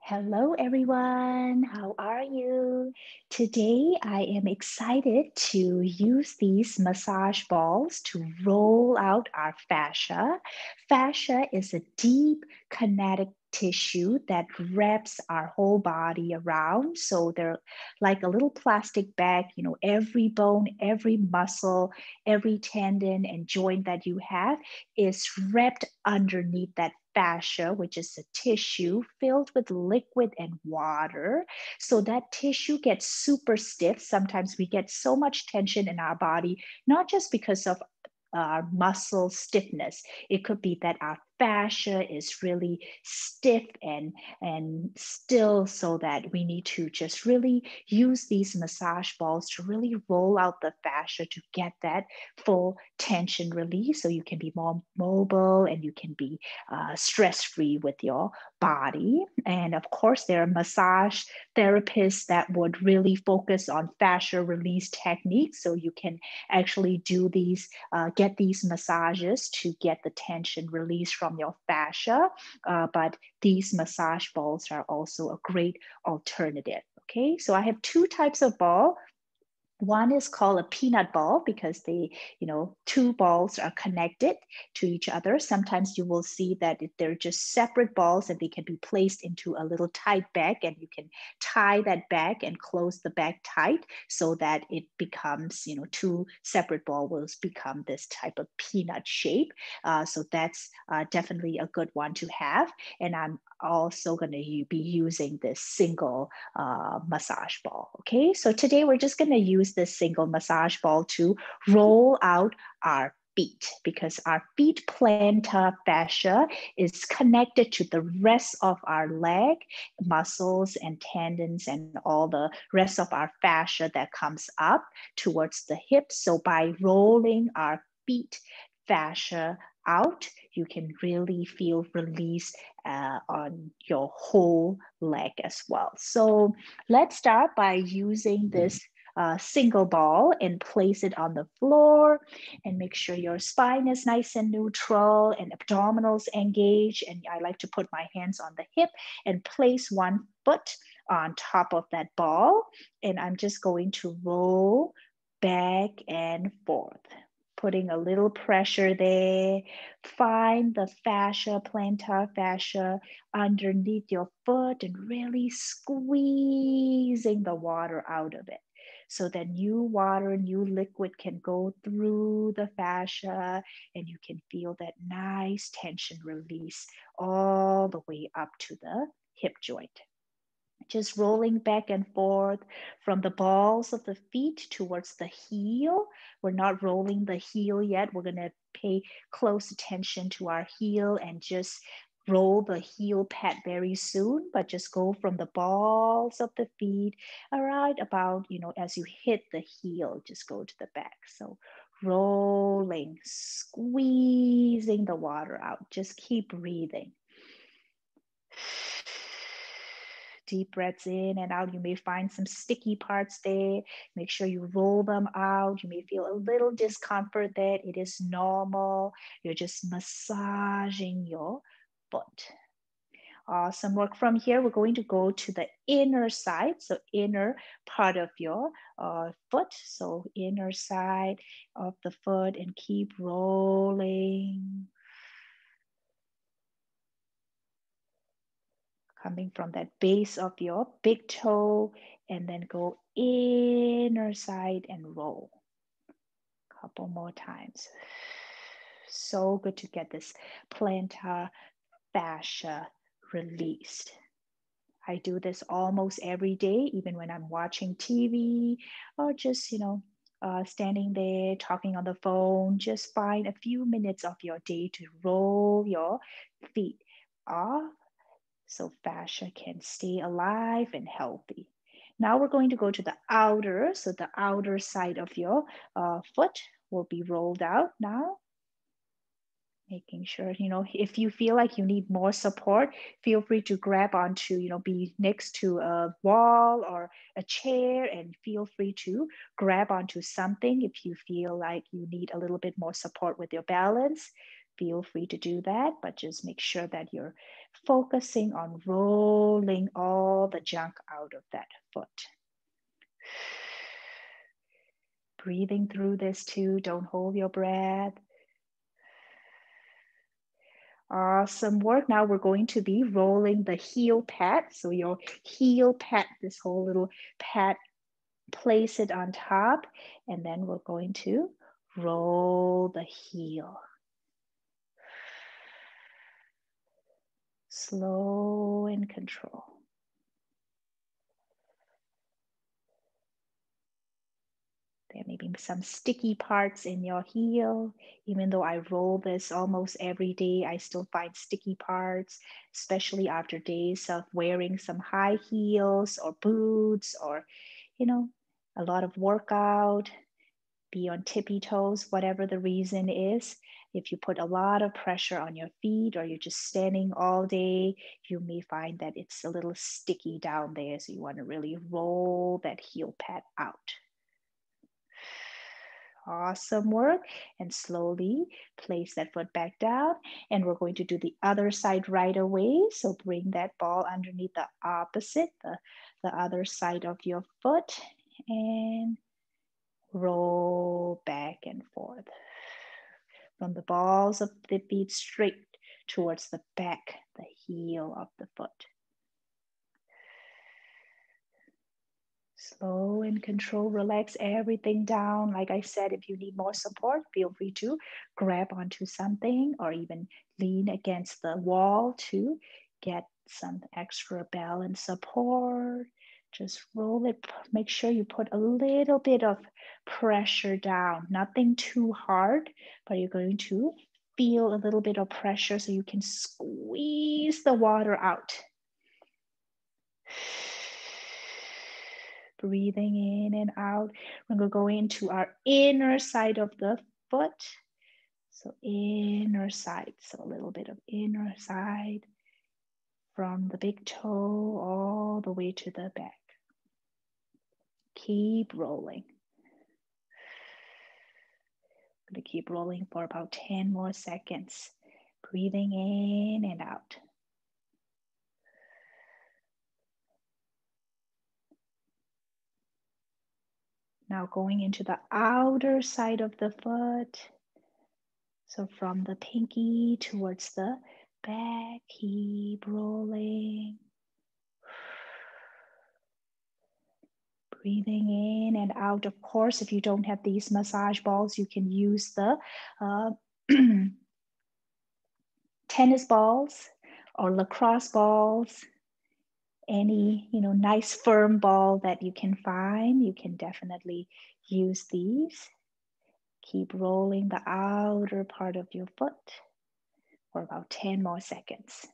Hello, everyone. How are you? Today, I am excited to use these massage balls to roll out our fascia. Fascia is a deep kinetic tissue that wraps our whole body around. So they're like a little plastic bag, every bone, every muscle, every tendon and joint that you have is wrapped underneath that fascia, which is a tissue filled with liquid and water. So that tissue gets super stiff. Sometimes we get so much tension in our body, not just because of our muscle stiffness. It could be that our fascia is really stiff and still, so that we need to just really use these massage balls to really roll out the fascia to get that full tension release, so you can be more mobile and you can be stress-free with your body. And of course, there are massage therapists that would really focus on fascia release techniques, so you can actually do these, get these massages to get the tension released from your fascia. But these massage balls are also a great alternative. Okay, so I have two types of ball. One is called a peanut ball because two balls are connected to each other. Sometimes you will see that they're just separate balls and they can be placed into a little tight bag, and you can tie that bag and close the bag tight so that it becomes, two separate balls will become this type of peanut shape. So that's definitely a good one to have. And I'm also going to be using this single massage ball. Okay, so today we're just going to use this single massage ball to roll out our feet, because our feet plantar fascia is connected to the rest of our leg muscles and tendons and all the rest of our fascia that comes up towards the hips. So by rolling our feet fascia out, you can really feel release on your whole leg as well. So let's start by using this single ball and place it on the floor, and make sure your spine is nice and neutral and abdominals engaged. And I like to put my hands on the hip and place one foot on top of that ball. And I'm just going to roll back and forth, putting a little pressure there. Find the fascia, plantar fascia underneath your foot and really squeezing the water out of it, so that new water, new liquid can go through the fascia and you can feel that nice tension release all the way up to the hip joint. Just rolling back and forth from the balls of the feet towards the heel. We're not rolling the heel yet. We're going to pay close attention to our heel and just roll the heel pad very soon, but just go from the balls of the feet, all right, about, as you hit the heel, just go to the back. So rolling, squeezing the water out. Just keep breathing. Deep breaths in and out. You may find some sticky parts there. Make sure you roll them out. You may feel a little discomfort there. It is normal. You're just massaging your foot. Awesome work. From here, we're going to go to the inner side. So inner part of your foot. So inner side of the foot, and keep rolling. Coming from that base of your big toe, and then go inner side and roll. Couple more times. So good to get this plantar fascia released. I do this almost every day, even when I'm watching TV or just, standing there talking on the phone. Just find a few minutes of your day to roll your feet off, so fascia can stay alive and healthy. Now we're going to go to the outer. So the outer side of your foot will be rolled out now. Making sure, if you feel like you need more support, feel free to grab onto, be next to a wall or a chair, and feel free to grab onto something if you feel like you need a little bit more support with your balance. feel free to do that, but just make sure that you're focusing on rolling all the junk out of that foot. Breathing through this too, don't hold your breath. Awesome work. Now we're going to be rolling the heel pad. So your heel pad, this whole little pad, place it on top, and then we're going to roll the heel. Slow and control. There may be some sticky parts in your heel. Even though I roll this almost every day, I still find sticky parts, especially after days of wearing some high heels or boots or, a lot of workout, be on tippy toes, whatever the reason is. If you put a lot of pressure on your feet or you're just standing all day, you may find that it's a little sticky down there. So you want to really roll that heel pad out. Awesome work. And slowly place that foot back down. And we're going to do the other side right away. So bring that ball underneath the opposite, the other side of your foot, and roll back and forth. From the balls of the feet straight towards the back, the heel of the foot. Slow and control, relax everything down. Like I said, if you need more support, feel free to grab onto something or even lean against the wall to get some extra balance support. Just roll it. Make sure you put a little bit of pressure down, nothing too hard, but you're going to feel a little bit of pressure so you can squeeze the water out. Breathing in and out. We're going to go into our inner side of the foot. So inner side, so a little bit of inner side from the big toe all the way to the back. Keep rolling. I'm going to keep rolling for about 10 more seconds. Breathing in and out. Now going into the outer side of the foot. So from the pinky towards the back, keep rolling. Breathing in and out. Of course, if you don't have these massage balls, you can use the tennis balls or lacrosse balls. Any, nice firm ball that you can find, you can definitely use these. Keep rolling the outer part of your foot for about 10 more seconds.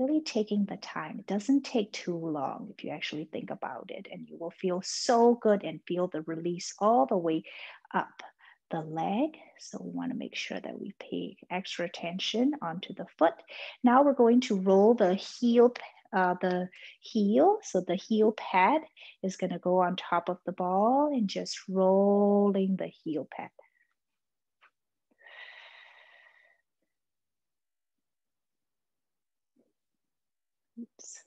Really taking the time. It doesn't take too long if you actually think about it, and you will feel so good and feel the release all the way up the leg. So we want to make sure that we pay extra attention onto the foot. Now we're going to roll the heel. So the heel pad is going to go on top of the ball and just rolling the heel pad. Oops.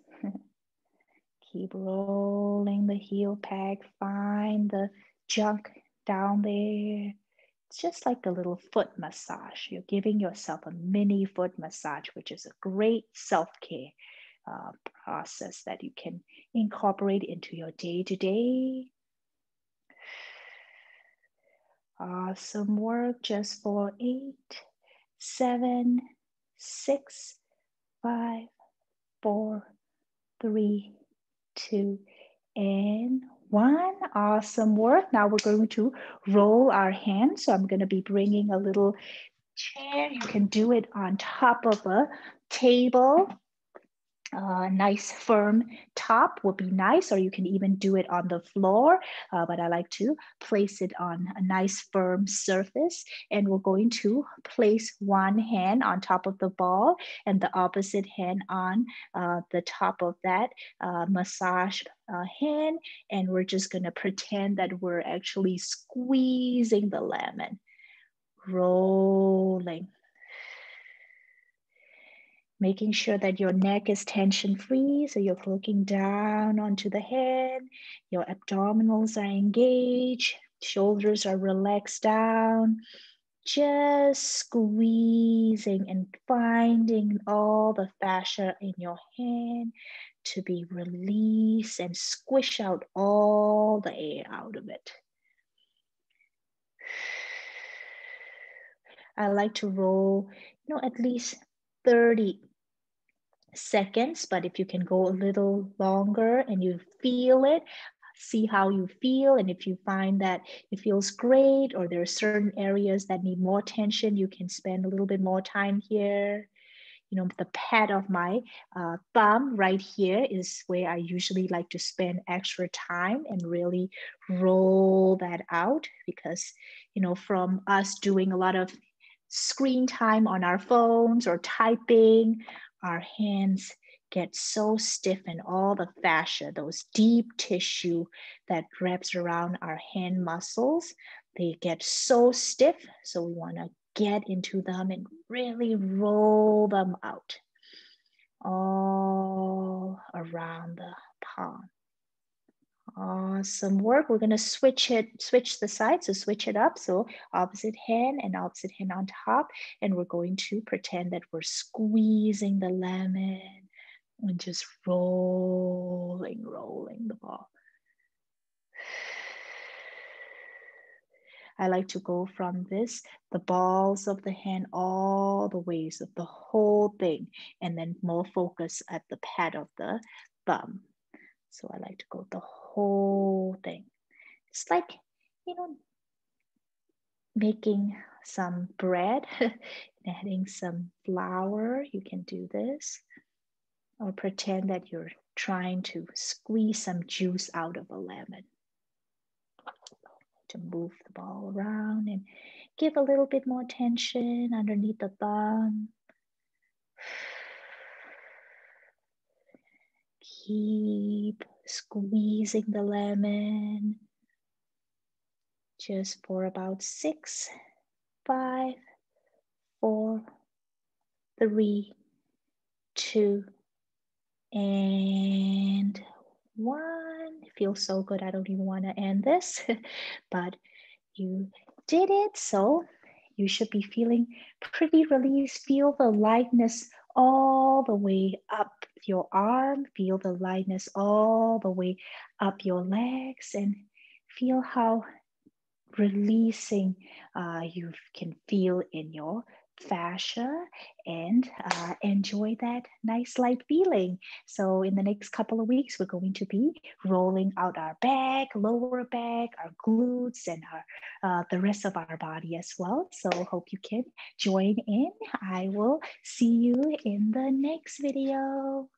Keep rolling the heel pad. Find the junk down there. It's just like a little foot massage. You're giving yourself a mini foot massage, which is a great self-care process that you can incorporate into your day-to-day. Awesome work. Just for 8, 7, 6, 5, 4, 3, 2, and 1. Awesome work. Now we're going to roll our hands. So I'm going to be bringing a little chair. You can do it on top of a table. Nice firm top would be nice, or you can even do it on the floor, but I like to place it on a nice firm surface. And we're going to place one hand on top of the ball and the opposite hand on the top of that massage hand, and we're just going to pretend that we're actually squeezing the lemon, rolling. Making sure that your neck is tension-free, so you're looking down onto the head, your abdominals are engaged, shoulders are relaxed down, just squeezing and finding all the fascia in your hand to be released and squish out all the air out of it. I like to roll, at least 30 seconds, but if you can go a little longer and you feel it, see how you feel. And if you find that it feels great or there are certain areas that need more attention, you can spend a little bit more time here. The pad of my thumb right here is where I usually like to spend extra time and really roll that out because, from us doing a lot of screen time on our phones or typing, our hands get so stiff and all the fascia, those deep tissue that wraps around our hand muscles, they get so stiff. So we want to get into them and really roll them out all around the palm. Awesome work. We're going to switch the sides, so switch it up. So opposite hand and opposite hand on top. And we're going to pretend that we're squeezing the lemon and just rolling the ball. I like to go from the balls of the hand, all the ways of the whole thing, and then more focus at the pad of the thumb. So I like to go the whole thing. It's like, making some bread, adding some flour. You can do this. Or pretend that you're trying to squeeze some juice out of a lemon. To move the ball around and give a little bit more tension underneath the thumb. Keep squeezing the lemon just for about 6, 5, 4, 3, 2, and 1. It feels so good. I don't even want to end this, but you did it. So you should be feeling pretty released. Feel the lightness all the way up your arm. Feel the lightness all the way up your legs and feel how releasing you can feel in your fascia and enjoy that nice light feeling. So in the next couple of weeks, we're going to be rolling out our back, lower back, our glutes, and the rest of our body as well. So hope you can join in. I will see you in the next video.